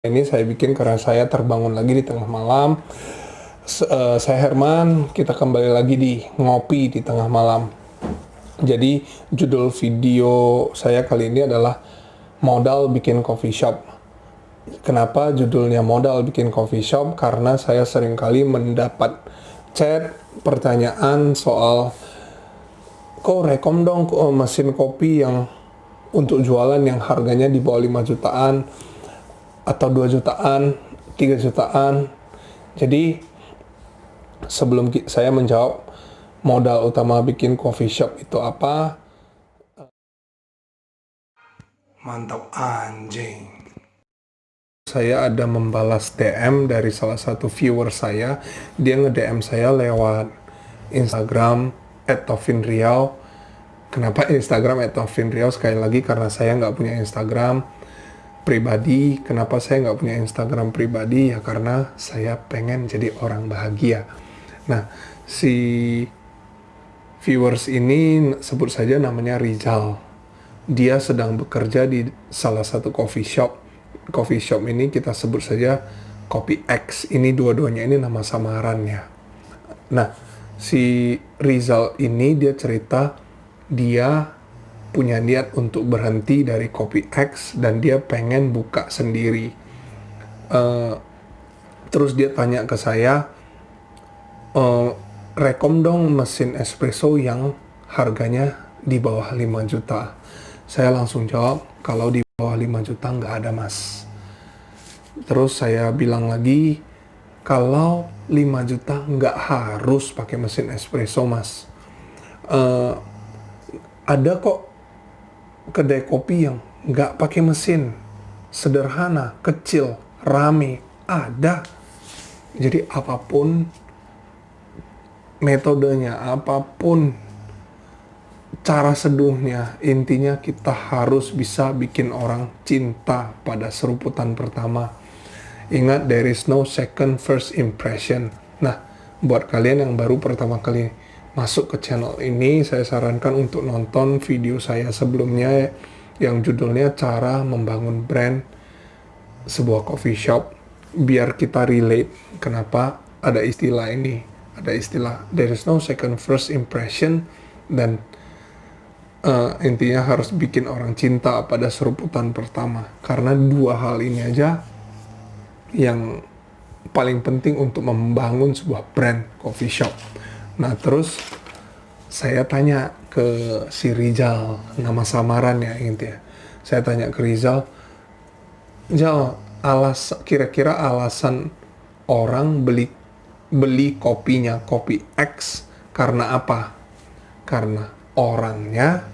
Ini saya bikin karena saya terbangun lagi di tengah malam. Saya Herman, kita kembali lagi di Ngopi di Tengah Malam. Jadi judul video saya kali ini adalah Modal Bikin Coffee Shop. Kenapa judulnya Modal Bikin Coffee Shop? Karena saya seringkali mendapat chat, pertanyaan soal kok rekom dong mesin kopi yang untuk jualan yang harganya di bawah 5 jutaan atau 2 jutaan, 3 jutaan. Jadi sebelum saya menjawab modal utama bikin coffee shop itu apa, mantap anjing. Saya ada membalas DM dari salah satu viewer saya. Dia nge-DM saya lewat Instagram @tovinriau. Kenapa Instagram @tovinriau? Sekali lagi karena saya nggak punya Instagram pribadi. Kenapa saya nggak punya Instagram pribadi? Ya karena saya pengen jadi orang bahagia. Nah, si viewers ini sebut saja namanya Rizal. Dia sedang bekerja di salah satu coffee shop. Coffee shop ini kita sebut saja Kopi X. Ini dua-duanya ini nama samarannya. Nah, si Rizal ini dia cerita dia punya niat untuk berhenti dari Kopi X dan dia pengen buka sendiri. Terus dia tanya ke saya, rekom dong mesin espresso yang harganya di bawah 5 juta. Saya langsung jawab, kalau di bawah 5 juta nggak ada mas. Terus saya bilang lagi, kalau 5 juta nggak harus pakai mesin espresso mas. Ada kok kedai kopi yang nggak pakai mesin, sederhana, kecil, rame, ada. Jadi apapun metodenya, apapun cara seduhnya, intinya kita harus bisa bikin orang cinta pada seruputan pertama. Ingat, there is no second first impression. Nah, buat kalian yang baru pertama kali masuk ke channel ini, saya sarankan untuk nonton video saya sebelumnya yang judulnya Cara Membangun Brand Sebuah Coffee Shop, biar kita relate kenapa ada istilah ini. Ada istilah there is no second first impression, dan intinya harus bikin orang cinta pada seruputan pertama. Karena dua hal ini aja yang paling penting untuk membangun sebuah brand coffee shop. Nah, terus saya tanya ke si Rizal, nama samarannya gitu ya. Saya tanya ke Rizal, kira-kira alasan orang beli kopinya Kopi X karena apa? Karena orangnya,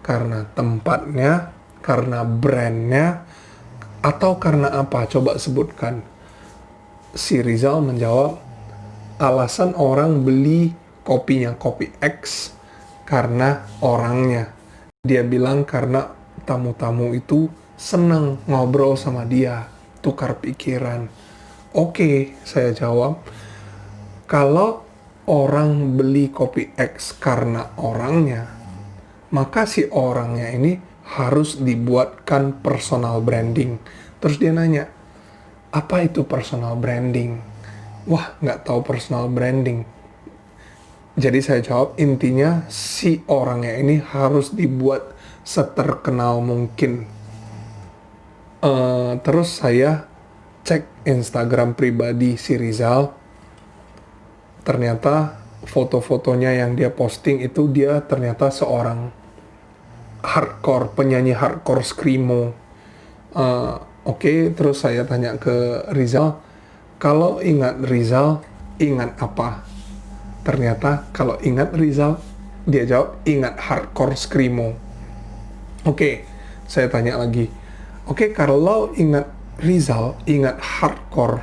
karena tempatnya, karena brandnya, atau karena apa? Coba sebutkan. Si Rizal menjawab, alasan orang beli kopinya Kopi X karena orangnya. Dia bilang karena tamu-tamu itu senang ngobrol sama dia, tukar pikiran. Oke, saya jawab, kalau orang beli Kopi X karena orangnya, maka si orangnya ini harus dibuatkan personal branding. Terus dia nanya, apa itu personal branding? Wah, nggak tahu personal branding. Jadi saya jawab, intinya si orangnya ini harus dibuat seterkenal mungkin. Terus saya cek Instagram pribadi si Rizal. Ternyata foto-fotonya yang dia posting itu dia ternyata seorang penyanyi hardcore screamo. Oke, terus saya tanya ke Rizal, kalau ingat Rizal, ingat apa? Ternyata kalau ingat Rizal, dia jawab ingat hardcore screamo. Oke, saya tanya lagi. Oke, kalau ingat Rizal, ingat hardcore,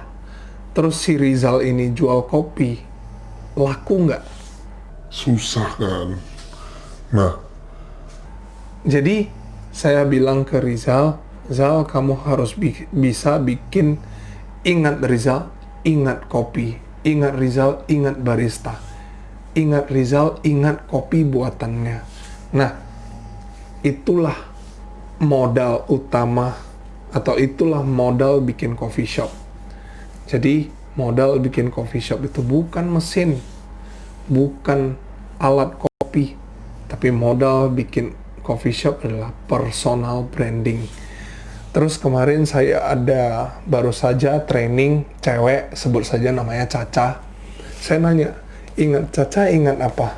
terus si Rizal ini jual kopi, laku nggak? Susah kan. Nah, Jadi saya bilang ke Rizal, Zal, kamu harus bisa bikin, ingat Rizal, ingat kopi, ingat Rizal, ingat barista, ingat Rizal, ingat kopi buatannya. Nah, itulah modal utama Atau itulah modal bikin coffee shop. Jadi modal bikin coffee shop itu bukan mesin, bukan alat kopi, tapi modal bikin coffee shop adalah personal branding. Terus kemarin saya ada baru saja training cewek, sebut saja namanya Caca. Saya nanya, Caca ingat apa?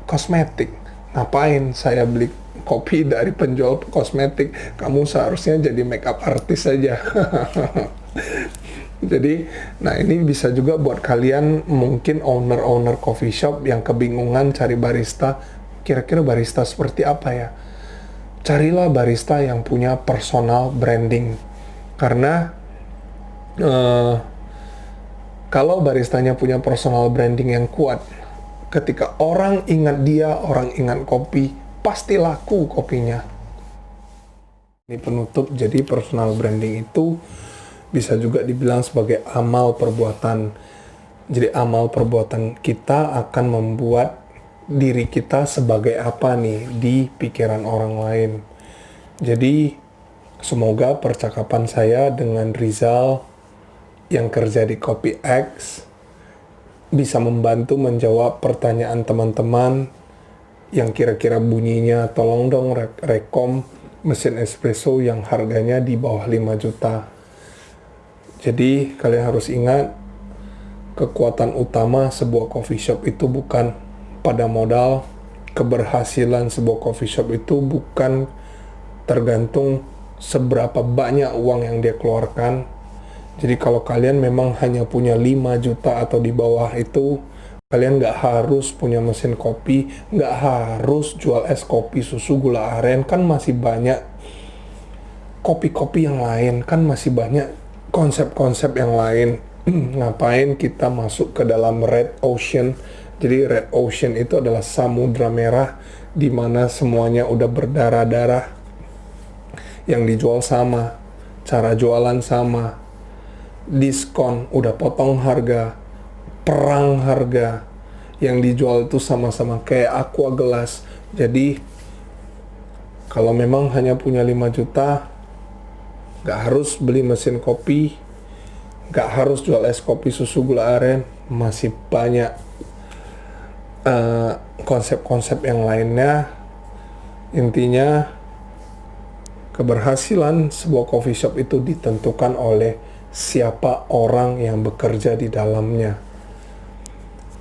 Kosmetik. Ngapain saya beli kopi dari penjual kosmetik? Kamu seharusnya jadi makeup artist saja. Jadi, nah ini bisa juga buat kalian mungkin owner coffee shop yang kebingungan cari barista. Kira-kira barista seperti apa ya? Carilah barista yang punya personal branding. Karena kalau baristanya punya personal branding yang kuat, ketika orang ingat dia, orang ingat kopi, pasti laku kopinya. Ini penutup, jadi personal branding itu bisa juga dibilang sebagai amal perbuatan. Jadi amal perbuatan kita akan membuat diri kita sebagai apa nih di pikiran orang lain. Jadi semoga percakapan saya dengan Rizal yang kerja di Kopi X bisa membantu menjawab pertanyaan teman-teman yang kira-kira bunyinya, tolong dong rekom mesin espresso yang harganya di bawah 5 juta. Jadi kalian harus ingat, kekuatan utama sebuah coffee shop itu bukan pada modal. Keberhasilan sebuah coffee shop itu bukan tergantung seberapa banyak uang yang dia keluarkan. Jadi kalau kalian memang hanya punya 5 juta atau di bawah itu, kalian nggak harus punya mesin kopi, nggak harus jual es kopi, susu, gula aren. Kan masih banyak kopi-kopi yang lain, kan masih banyak konsep-konsep yang lain. Ngapain kita masuk ke dalam red ocean? Jadi red ocean itu adalah samudra merah di mana semuanya udah berdarah-darah. Yang dijual sama, cara jualan sama, diskon, udah potong harga, perang harga. Yang dijual itu sama-sama kayak aqua gelas. Jadi kalau memang hanya punya 5 juta, gak harus beli mesin kopi, gak harus jual es kopi, susu, gula aren. Masih banyak konsep-konsep yang lainnya. Intinya keberhasilan sebuah coffee shop itu ditentukan oleh siapa orang yang bekerja di dalamnya.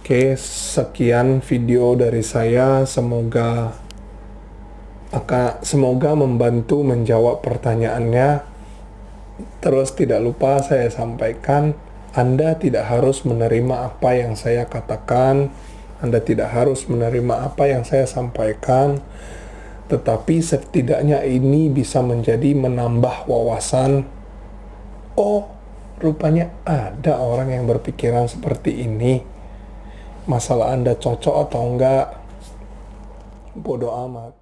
Oke, sekian video dari saya. Semoga membantu menjawab pertanyaannya. Terus tidak lupa saya sampaikan, Anda tidak harus menerima apa yang saya katakan, Anda tidak harus menerima apa yang saya sampaikan, tetapi setidaknya ini bisa menjadi menambah wawasan. Oh, rupanya ada orang yang berpikiran seperti ini. Masalah Anda cocok atau enggak, bodoh amat.